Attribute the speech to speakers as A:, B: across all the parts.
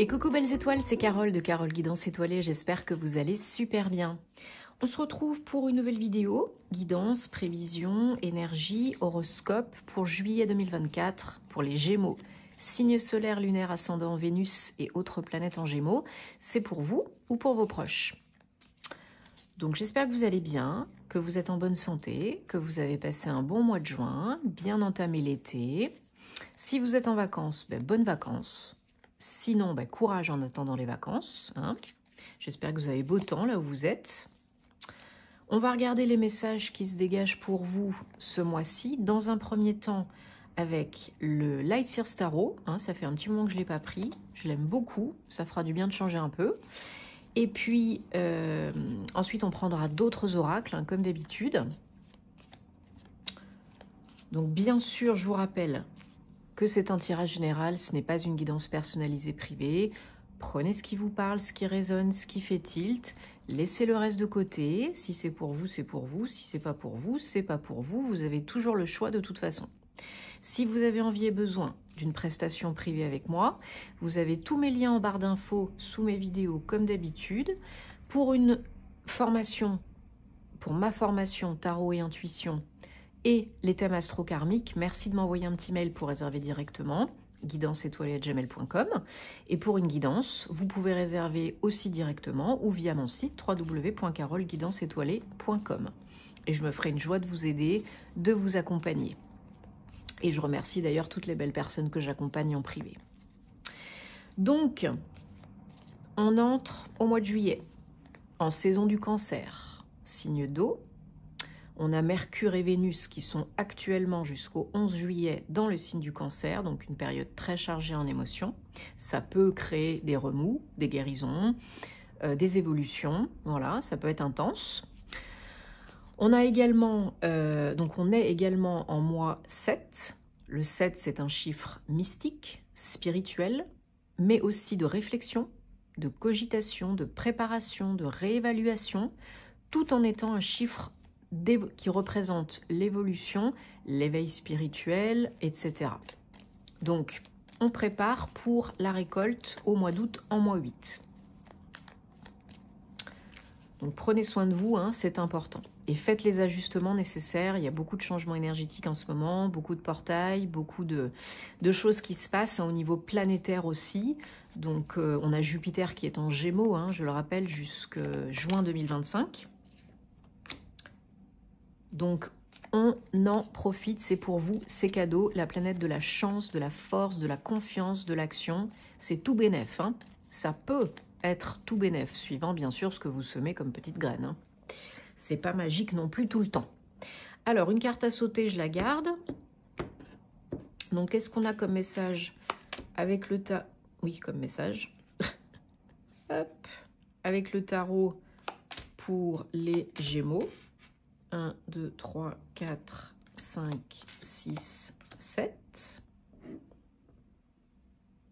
A: Et coucou belles étoiles, c'est Carole de Carole Guidance Étoilée, j'espère que vous allez super bien. On se retrouve pour une nouvelle vidéo, guidance, prévision, énergie, horoscope pour juillet 2024 pour les Gémeaux. Signe solaire, lunaire, ascendant, Vénus et autres planètes en Gémeaux, c'est pour vous ou pour vos proches. Donc j'espère que vous allez bien, que vous êtes en bonne santé, que vous avez passé un bon mois de juin, bien entamé l'été. Si vous êtes en vacances, bonnes vacances. Sinon, courage en attendant les vacances. Hein. J'espère que vous avez beau temps là où vous êtes. On va regarder les messages qui se dégagent pour vous ce mois-ci. Dans un premier temps, avec le Light Seers Tarot. Hein, ça fait un petit moment que je ne l'ai pas pris. Je l'aime beaucoup. Ça fera du bien de changer un peu. Et puis, ensuite, on prendra d'autres oracles, hein, comme d'habitude. Donc, bien sûr, je vous rappelle que c'est un tirage général, ce n'est pas une guidance personnalisée privée. Prenez ce qui vous parle, ce qui résonne, ce qui fait tilt. Laissez le reste de côté. Si c'est pour vous, c'est pour vous. Si c'est pas pour vous, c'est pas pour vous. Vous avez toujours le choix de toute façon. Si vous avez envie et besoin d'une prestation privée avec moi, vous avez tous mes liens en barre d'infos sous mes vidéos comme d'habitude. Pour une formation, pour ma formation tarot et intuition, et les thèmes astro-karmiques, merci de m'envoyer un petit mail pour réserver directement, guidanceétoilée@gmail.com. Et pour une guidance, vous pouvez réserver aussi directement ou via mon site www.caroleguidanceétoilée.com. Et je me ferai une joie de vous aider, de vous accompagner. Et je remercie d'ailleurs toutes les belles personnes que j'accompagne en privé. Donc, on entre au mois de juillet, en saison du Cancer, signe d'eau. On a Mercure et Vénus qui sont actuellement jusqu'au 11 juillet dans le signe du Cancer, donc une période très chargée en émotions. Ça peut créer des remous, des guérisons, des évolutions, voilà, ça peut être intense. On a également, donc on est également en mois 7. Le 7, c'est un chiffre mystique, spirituel, mais aussi de réflexion, de cogitation, de préparation, de réévaluation, tout en étant un chiffre qui représente l'évolution, l'éveil spirituel, etc. Donc, on prépare pour la récolte au mois d'août en mois 8. Donc, prenez soin de vous, hein, c'est important. Et faites les ajustements nécessaires. Il y a beaucoup de changements énergétiques en ce moment, beaucoup de portails, beaucoup de choses qui se passent, hein, au niveau planétaire aussi. Donc, on a Jupiter qui est en Gémeaux, hein, je le rappelle, jusqu'en juin 2025. Donc, on en profite, c'est pour vous, c'est cadeau. La planète de la chance, de la force, de la confiance, de l'action, c'est tout bénef. Hein. Ça peut être tout bénef, suivant bien sûr ce que vous semez comme petite graine. Hein. C'est pas magique non plus tout le temps. Alors, une carte à sauter, je la garde. Donc, qu'est-ce qu'on a comme message avec le tarot? Oui, comme message. Hop. Avec le tarot pour les Gémeaux. 1, 2, 3, 4, 5, 6, 7.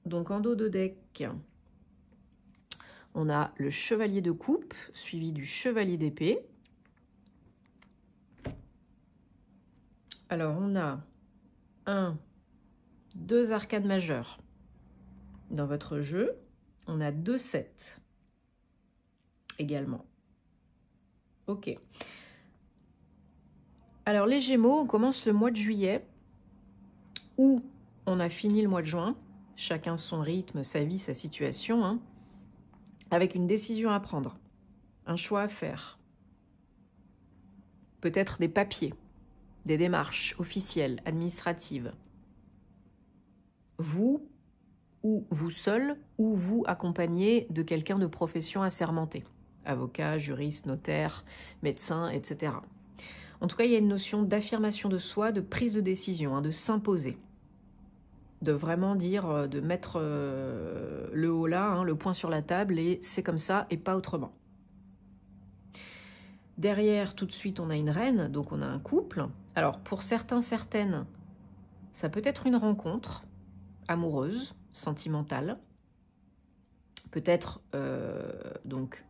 A: Donc en dos de deck, on a le chevalier de coupe, suivi du chevalier d'épée. Alors on a 2 arcades majeures dans votre jeu. On a 2 7 également. Ok. Alors les Gémeaux, on commence le mois de juillet où on a fini le mois de juin, chacun son rythme, sa vie, sa situation, hein, avec une décision à prendre, un choix à faire, peut-être des papiers, des démarches officielles, administratives. Vous ou vous seul ou vous accompagné de quelqu'un de profession assermenté, avocat, juriste, notaire, médecin, etc. En tout cas, il y a une notion d'affirmation de soi, de prise de décision, hein, de s'imposer. De vraiment dire, de mettre le haut là, hein, le poing sur la table, et c'est comme ça et pas autrement. Derrière, tout de suite, on a une reine, donc on a un couple. Alors, pour certains, certaines, ça peut être une rencontre amoureuse, sentimentale. Peut-être, donc,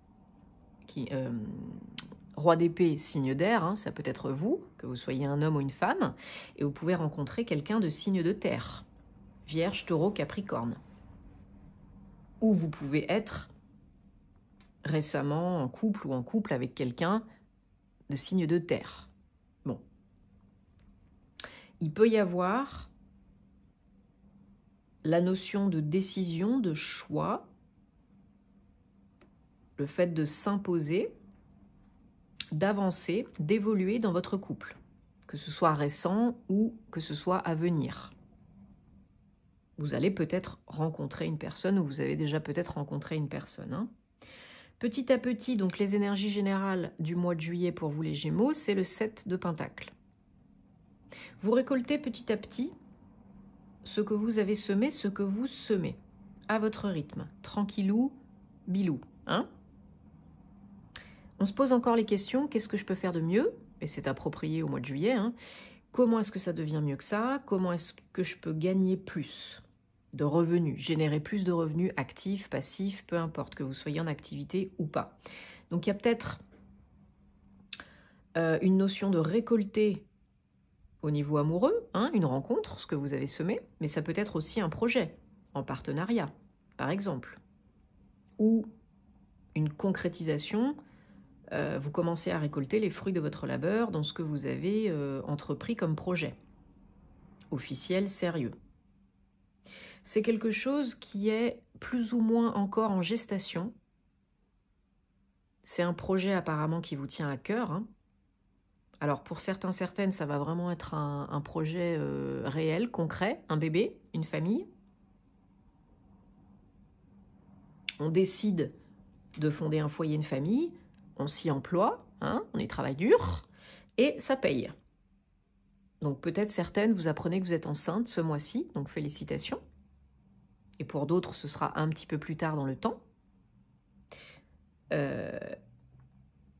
A: Roi d'épée, signe d'air, hein, ça peut être vous, que vous soyez un homme ou une femme, et vous pouvez rencontrer quelqu'un de signe de terre, Vierge, Taureau, Capricorne. Ou vous pouvez être récemment en couple ou en couple avec quelqu'un de signe de terre. Bon. Il peut y avoir la notion de décision, de choix, le fait de s'imposer, d'avancer, d'évoluer dans votre couple, que ce soit récent ou que ce soit à venir. Vous allez peut-être rencontrer une personne ou vous avez déjà peut-être rencontré une personne. Hein. Petit à petit, donc les énergies générales du mois de juillet pour vous les Gémeaux, c'est le 7 de Pentacle. Vous récoltez petit à petit ce que vous avez semé, ce que vous semez, à votre rythme, tranquillou, bilou. Hein. On se pose encore les questions, qu'est-ce que je peux faire de mieux? Et c'est approprié au mois de juillet. Hein. Comment est-ce que ça devient mieux que ça? Comment est-ce que je peux gagner plus de revenus, générer plus de revenus actifs, passifs, peu importe que vous soyez en activité ou pas. Donc il y a peut-être une notion de récolter au niveau amoureux, hein, une rencontre, ce que vous avez semé, mais ça peut être aussi un projet en partenariat, par exemple, ou une concrétisation. Vous commencez à récolter les fruits de votre labeur dans ce que vous avez entrepris comme projet, officiel, sérieux. C'est quelque chose qui est plus ou moins encore en gestation. C'est un projet apparemment qui vous tient à cœur. Hein. Alors pour certains, certaines, ça va vraiment être un projet réel, concret, un bébé, une famille. On décide de fonder un foyer, une famille, on s'y emploie, hein, on y travaille dur, et ça paye. Donc peut-être certaines, vous apprenez que vous êtes enceinte ce mois-ci, donc félicitations. Et pour d'autres, ce sera un petit peu plus tard dans le temps.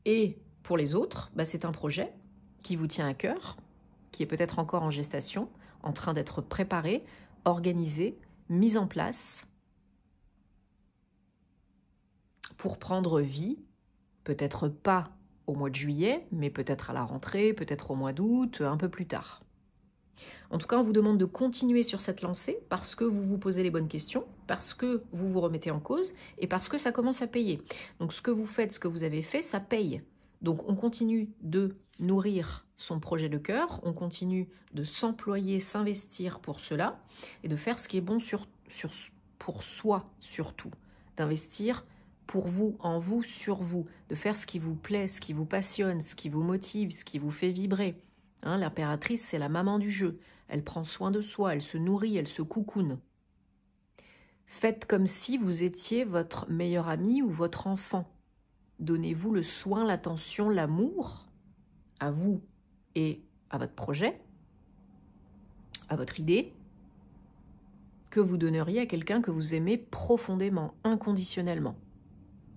A: Et pour les autres, bah, c'est un projet qui vous tient à cœur, qui est peut-être encore en gestation, en train d'être préparé, organisé, mis en place pour prendre vie, peut-être pas au mois de juillet, mais peut-être à la rentrée, peut-être au mois d'août, un peu plus tard. En tout cas, on vous demande de continuer sur cette lancée parce que vous vous posez les bonnes questions, parce que vous vous remettez en cause et parce que ça commence à payer. Donc ce que vous faites, ce que vous avez fait, ça paye. Donc on continue de nourrir son projet de cœur, on continue de s'employer, s'investir pour cela et de faire ce qui est bon pour soi surtout, d'investir pour vous, en vous, sur vous, de faire ce qui vous plaît, ce qui vous passionne, ce qui vous motive, ce qui vous fait vibrer. Hein, l'impératrice, c'est la maman du jeu. Elle prend soin de soi, elle se nourrit, elle se coucoune. Faites comme si vous étiez votre meilleur ami ou votre enfant. Donnez-vous le soin, l'attention, l'amour à vous et à votre projet, à votre idée, que vous donneriez à quelqu'un que vous aimez profondément, inconditionnellement.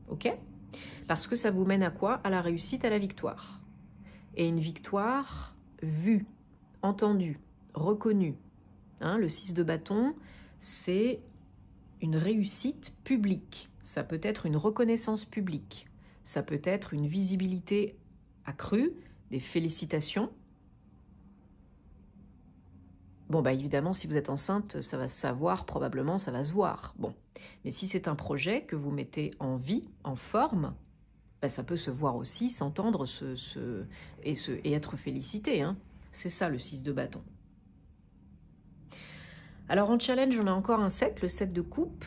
A: Ok? Parce que ça vous mène à quoi? À la réussite, à la victoire. Et une victoire vue, entendue, reconnue. Hein, le 6 de bâton, c'est une réussite publique. Ça peut être une reconnaissance publique. Ça peut être une visibilité accrue, des félicitations. Bon, bah évidemment, si vous êtes enceinte, ça va se savoir, probablement, ça va se voir. Bon, mais si c'est un projet que vous mettez en vie, en forme, bah, ça peut se voir aussi, s'entendre et être félicité. Hein. C'est ça le 6 de bâton. Alors en challenge, on a encore un 7, le 7 de coupe.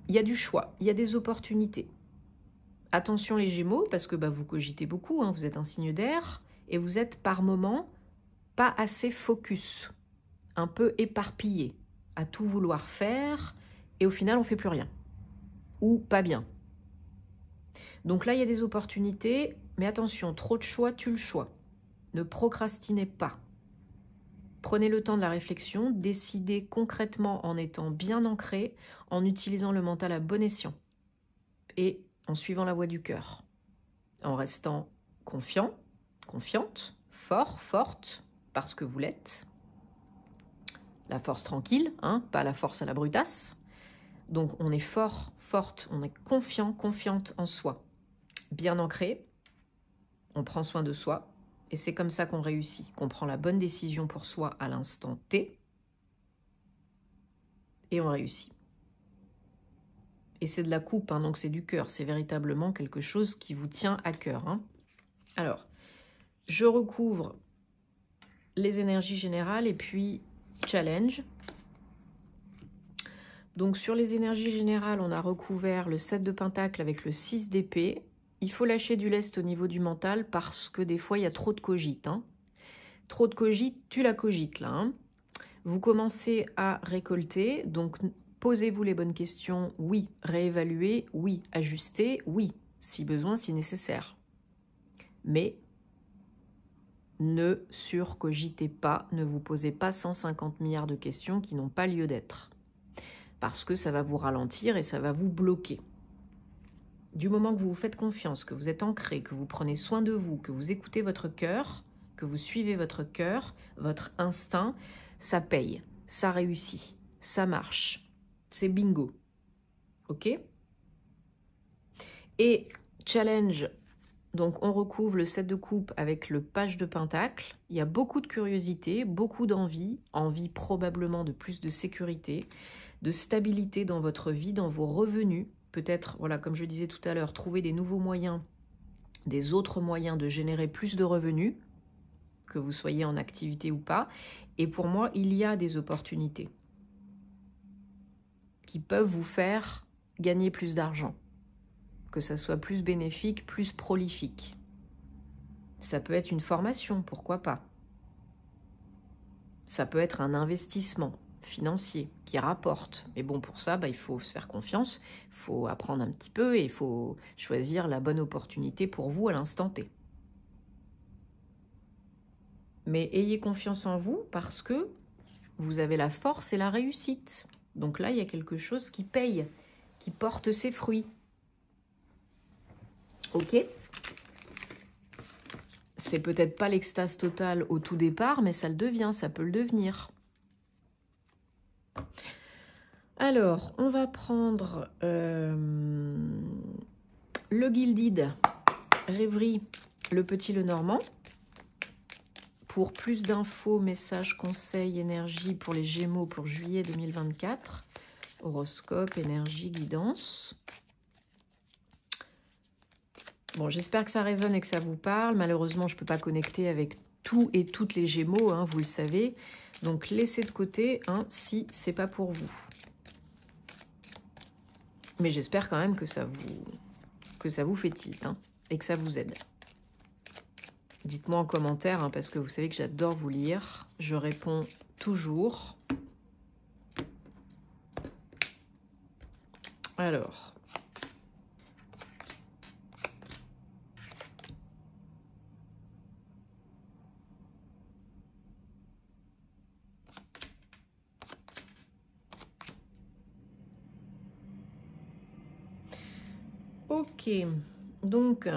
A: Il y a du choix, il y a des opportunités. Attention les Gémeaux, parce que bah, vous cogitez beaucoup, hein, vous êtes un signe d'air, et vous êtes par moments pas assez focus, un peu éparpillé, à tout vouloir faire, et au final on ne fait plus rien, ou pas bien. Donc là il y a des opportunités, mais attention, trop de choix tue le choix. Ne procrastinez pas. Prenez le temps de la réflexion, décidez concrètement en étant bien ancré, en utilisant le mental à bon escient, et en suivant la voie du cœur, en restant confiant, confiante, fort, forte, parce que vous l'êtes. La force tranquille, hein, pas la force à la brutasse. Donc on est fort, forte, on est confiant, confiante en soi. Bien ancré, on prend soin de soi, et c'est comme ça qu'on réussit, qu'on prend la bonne décision pour soi à l'instant T, et on réussit. Et c'est de la coupe, hein, donc c'est du cœur. C'est véritablement quelque chose qui vous tient à cœur. Hein. Alors, je recouvre les énergies générales et puis challenge. Donc sur les énergies générales, on a recouvert le 7 de Pentacle avec le 6 d'épée. Il faut lâcher du lest au niveau du mental parce que des fois, il y a trop de cogite. Hein. Trop de cogite, tu la cogites là. Hein. Vous commencez à récolter, donc posez-vous les bonnes questions. Oui, réévaluer, oui, ajuster, oui, si besoin, si nécessaire. Mais ne surcogitez pas, ne vous posez pas 150 milliards de questions qui n'ont pas lieu d'être. Parce que ça va vous ralentir et ça va vous bloquer. Du moment que vous vous faites confiance, que vous êtes ancré, que vous prenez soin de vous, que vous écoutez votre cœur, que vous suivez votre cœur, votre instinct, ça paye, ça réussit, ça marche. C'est bingo. Ok? Et challenge, donc on recouvre le 7 de coupe avec le page de pentacle. Il y a beaucoup de curiosité, beaucoup d'envie, envie probablement de plus de sécurité, de stabilité dans votre vie, dans vos revenus. Peut-être, voilà, comme je disais tout à l'heure, trouver des nouveaux moyens, des autres moyens de générer plus de revenus, que vous soyez en activité ou pas. Et pour moi, il y a des opportunités qui peuvent vous faire gagner plus d'argent, que ça soit plus bénéfique, plus prolifique. Ça peut être une formation, pourquoi pas. Ça peut être un investissement financier qui rapporte. Mais bon, pour ça, il faut se faire confiance, il faut apprendre un petit peu et il faut choisir la bonne opportunité pour vous à l'instant T. Mais ayez confiance en vous parce que vous avez la force et la réussite. Donc là, il y a quelque chose qui paye, qui porte ses fruits. Ok ? C'est peut-être pas l'extase totale au tout départ, mais ça le devient, ça peut le devenir. Alors, on va prendre le Gilded, Rêverie, le Petit Le Normand. Pour plus d'infos, messages, conseils, énergie pour les Gémeaux pour juillet 2024. Horoscope, énergie, guidance. Bon, j'espère que ça résonne et que ça vous parle. Malheureusement, je ne peux pas connecter avec tout et toutes les Gémeaux, hein, vous le savez. Donc, laissez de côté hein, si ce n'est pas pour vous. Mais j'espère quand même que ça vous fait tilt hein, et que ça vous aide. Dites-moi en commentaire, hein, parce que vous savez que j'adore vous lire. Je réponds toujours. Alors. Ok. Donc,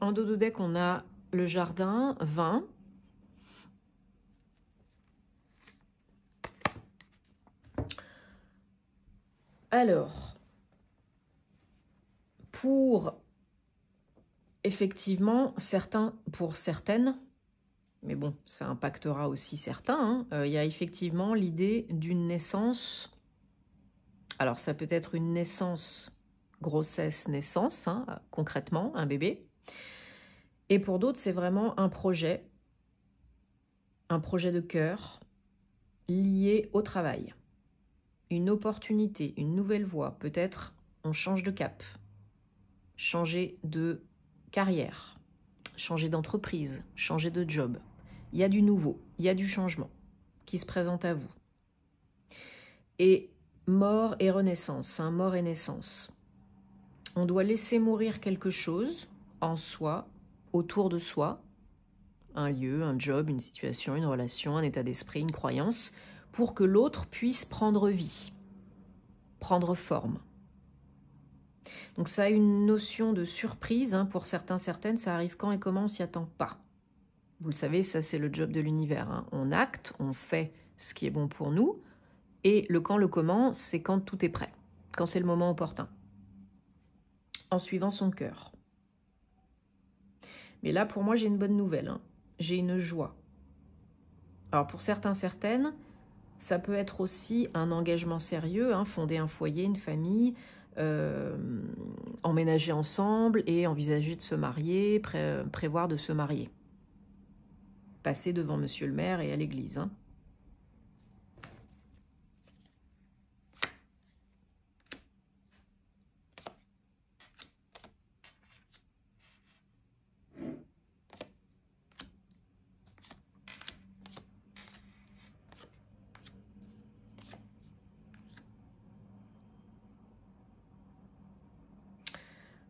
A: en dos de deck, on a le jardin, 20. Alors, pour effectivement, pour certaines, mais bon, ça impactera aussi certains, hein, il y a effectivement l'idée d'une naissance. Alors, ça peut être une naissance, grossesse, naissance, hein, concrètement, un bébé. Et pour d'autres, c'est vraiment un projet de cœur lié au travail. Une opportunité, une nouvelle voie. Peut-être on change de cap, changer de carrière, changer d'entreprise, changer de job. Il y a du nouveau, il y a du changement qui se présente à vous. Et mort et renaissance, hein, mort et naissance. On doit laisser mourir quelque chose en soi, autour de soi, un lieu, un job, une situation, une relation, un état d'esprit, une croyance, pour que l'autre puisse prendre vie, prendre forme. Donc ça a une notion de surprise, hein, pour certains, certaines, ça arrive quand et comment on s'y attend pas. Vous le savez, ça c'est le job de l'univers. Hein. On acte, on fait ce qui est bon pour nous, et le quand, le comment, c'est quand tout est prêt, quand c'est le moment opportun, en suivant son cœur. Mais là, pour moi, j'ai une bonne nouvelle. Hein. J'ai une joie. Alors, pour certains, certaines, ça peut être aussi un engagement sérieux, hein, fonder un foyer, une famille, emménager ensemble et envisager de se marier, prévoir de se marier. Passer devant monsieur le maire et à l'église, hein.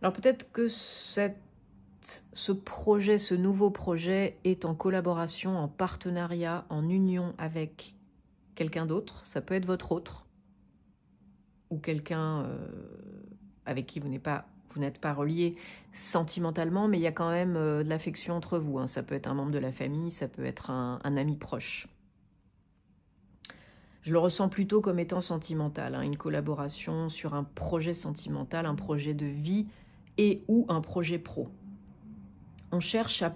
A: Alors peut-être que ce projet, ce nouveau projet est en collaboration, en partenariat, en union avec quelqu'un d'autre. Ça peut être votre autre ou quelqu'un avec qui vous n'êtes pas relié sentimentalement, mais il y a quand même de l'affection entre vous, hein. Ça peut être un membre de la famille, ça peut être un ami proche. Je le ressens plutôt comme étant sentimental, hein, une collaboration sur un projet sentimental, un projet de vie et ou un projet pro. On cherche à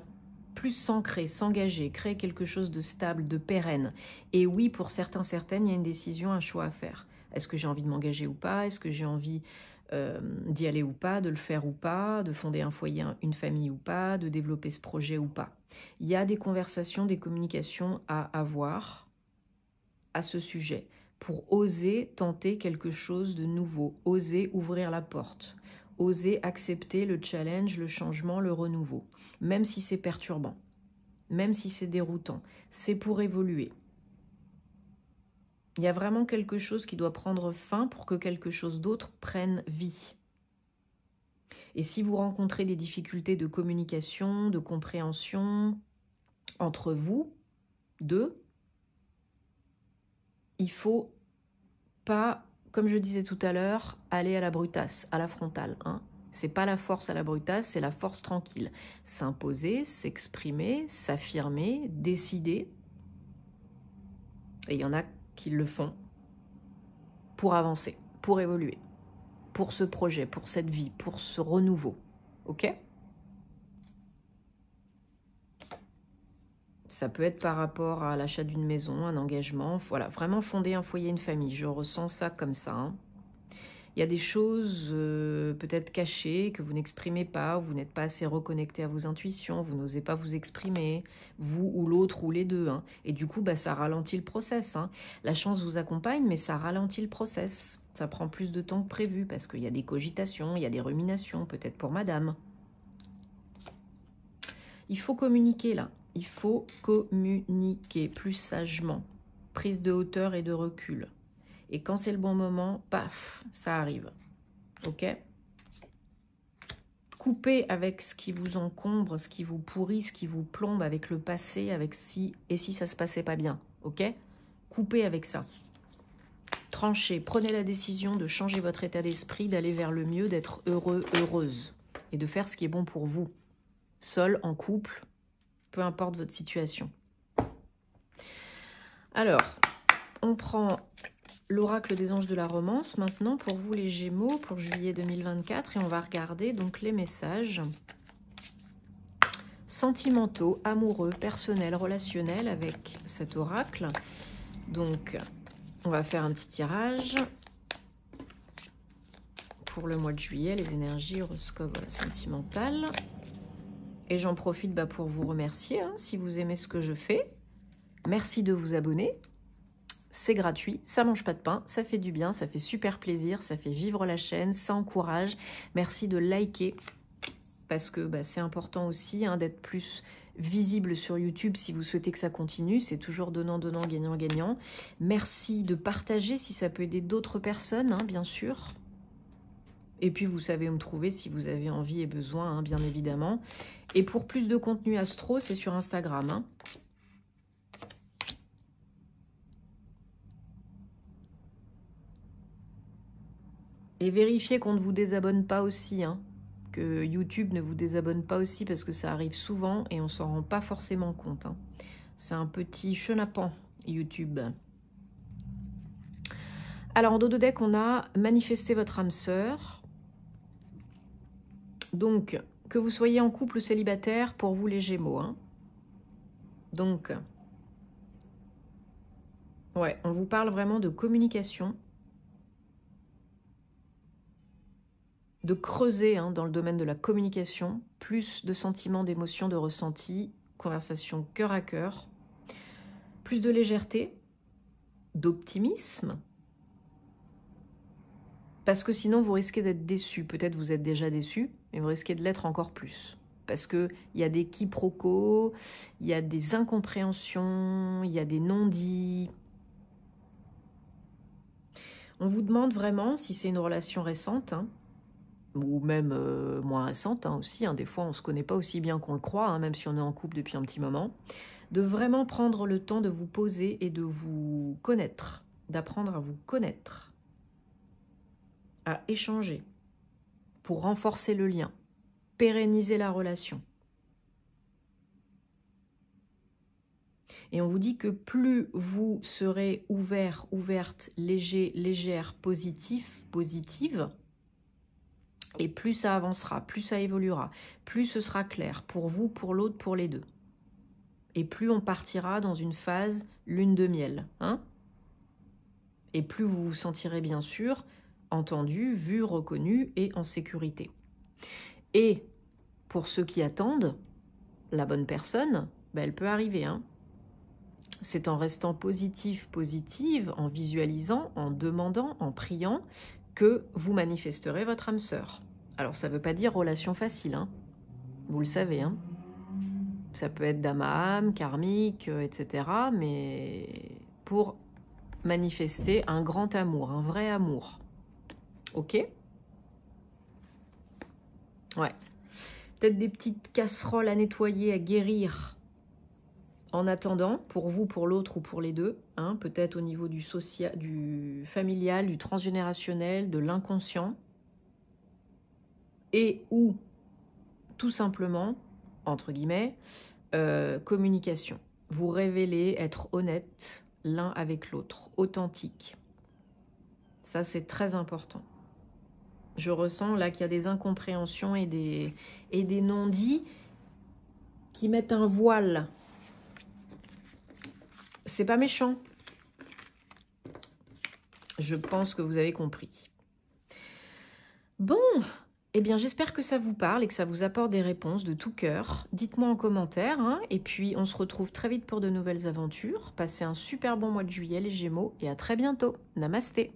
A: plus s'ancrer, s'engager, créer quelque chose de stable, de pérenne. Et oui, pour certains, certaines, il y a une décision, un choix à faire. Est-ce que j'ai envie de m'engager ou pas? Est-ce que j'ai envie d'y aller ou pas, de le faire ou pas, de fonder un foyer, une famille ou pas, de développer ce projet ou pas? Il y a des conversations, des communications à avoir à ce sujet pour oser tenter quelque chose de nouveau, oser ouvrir la porte, oser accepter le challenge, le changement, le renouveau, même si c'est perturbant, même si c'est déroutant, c'est pour évoluer. Il y a vraiment quelque chose qui doit prendre fin pour que quelque chose d'autre prenne vie. Et si vous rencontrez des difficultés de communication, de compréhension entre vous deux, il faut pas, comme je disais tout à l'heure, aller à la brutasse, à la frontale, hein. C'est pas la force à la brutasse, c'est la force tranquille. S'imposer, s'exprimer, s'affirmer, décider. Et il y en a qui le font pour avancer, pour évoluer, pour ce projet, pour cette vie, pour ce renouveau. Ok ? Ça peut être par rapport à l'achat d'une maison, un engagement. Voilà, vraiment fonder un foyer, une famille. Je ressens ça comme ça, hein. Il y a des choses peut-être cachées que vous n'exprimez pas, vous n'êtes pas assez reconnecté à vos intuitions, vous n'osez pas vous exprimer, vous ou l'autre ou les deux, hein. Et du coup, ça ralentit le process, hein. La chance vous accompagne, mais ça ralentit le process. Ça prend plus de temps que prévu parce qu'il y a des cogitations, il y a des ruminations, peut-être pour madame. Il faut communiquer là, il faut communiquer plus sagement, prise de hauteur et de recul. Et quand c'est le bon moment, paf, ça arrive. Ok ? Coupez avec ce qui vous encombre, ce qui vous pourrit, ce qui vous plombe, avec le passé, avec si ça se passait pas bien. Ok ? Coupez avec ça. Tranchez, prenez la décision de changer votre état d'esprit, d'aller vers le mieux, d'être heureux, heureuse. Et de faire ce qui est bon pour vous. Seul, en couple, peu importe votre situation. Alors, on prend l'oracle des anges de la romance, maintenant, pour vous les Gémeaux, pour juillet 2024. Et on va regarder donc les messages sentimentaux, amoureux, personnels, relationnels avec cet oracle. Donc, on va faire un petit tirage pour le mois de juillet, les énergies, horoscope sentimentales. Et j'en profite pour vous remercier, hein, si vous aimez ce que je fais. Merci de vous abonner. C'est gratuit, ça mange pas de pain, ça fait du bien, ça fait super plaisir, ça fait vivre la chaîne, ça encourage. Merci de liker parce que c'est important aussi, hein, d'être plus visible sur YouTube si vous souhaitez que ça continue. C'est toujours donnant-donnant, gagnant-gagnant. Merci de partager si ça peut aider d'autres personnes, hein, bien sûr. Et puis vous savez où me trouver si vous avez envie et besoin, hein, bien évidemment. Et pour plus de contenu astro, c'est sur Instagram, hein. Et vérifiez qu'on ne vous désabonne pas aussi, hein, que YouTube ne vous désabonne pas aussi, parce que ça arrive souvent et on s'en rend pas forcément compte, hein. C'est un petit chenapan, YouTube. Alors, en dos de deck, on a manifesté votre âme sœur. Donc, que vous soyez en couple ou célibataire, pour vous les Gémeaux, hein. Donc, ouais, on vous parle vraiment de communication. de creuser dans le domaine de la communication, plus de sentiments, d'émotions, de ressentis, conversation cœur à cœur, plus de légèreté, d'optimisme, parce que sinon vous risquez d'être déçu. Peut-être vous êtes déjà déçu, mais vous risquez de l'être encore plus. Parce qu'il y a des quiproquos, il y a des incompréhensions, il y a des non-dits. On vous demande vraiment, si c'est une relation récente, ou même moins récente aussi, des fois on ne se connaît pas aussi bien qu'on le croit, même si on est en couple depuis un petit moment, de vraiment prendre le temps de vous poser et de vous connaître, d'apprendre à vous connaître, à échanger, pour renforcer le lien, pérenniser la relation. Et on vous dit que plus vous serez ouvert, ouverte, léger, légère, positif, positive, et plus ça avancera, plus ça évoluera, plus ce sera clair pour vous, pour l'autre, pour les deux. Et plus on partira dans une phase lune de miel. Et plus vous vous sentirez bien sûr entendu, vu, reconnu et en sécurité. Et pour ceux qui attendent, la bonne personne, elle peut arriver. C'est en restant positif, positive, en visualisant, en demandant, en priant, que vous manifesterez votre âme sœur. Alors ça ne veut pas dire relation facile, vous le savez. Ça peut être d'âme à âme, karmique, etc. Mais pour manifester un grand amour, un vrai amour. Ok? Ouais. Peut-être des petites casseroles à nettoyer, à guérir. En attendant, pour vous, pour l'autre ou pour les deux, peut-être au niveau du social, du familial, du transgénérationnel, de l'inconscient, et ou tout simplement, entre guillemets, communication. Vous révélez, être honnête l'un avec l'autre, authentique. Ça, c'est très important. Je ressens là qu'il y a des incompréhensions et des non-dits qui mettent un voile. C'est pas méchant. Je pense que vous avez compris. Bon, eh bien j'espère que ça vous parle et que ça vous apporte des réponses de tout cœur. Dites-moi en commentaire, et puis on se retrouve très vite pour de nouvelles aventures. Passez un super bon mois de juillet les Gémeaux et à très bientôt. Namasté.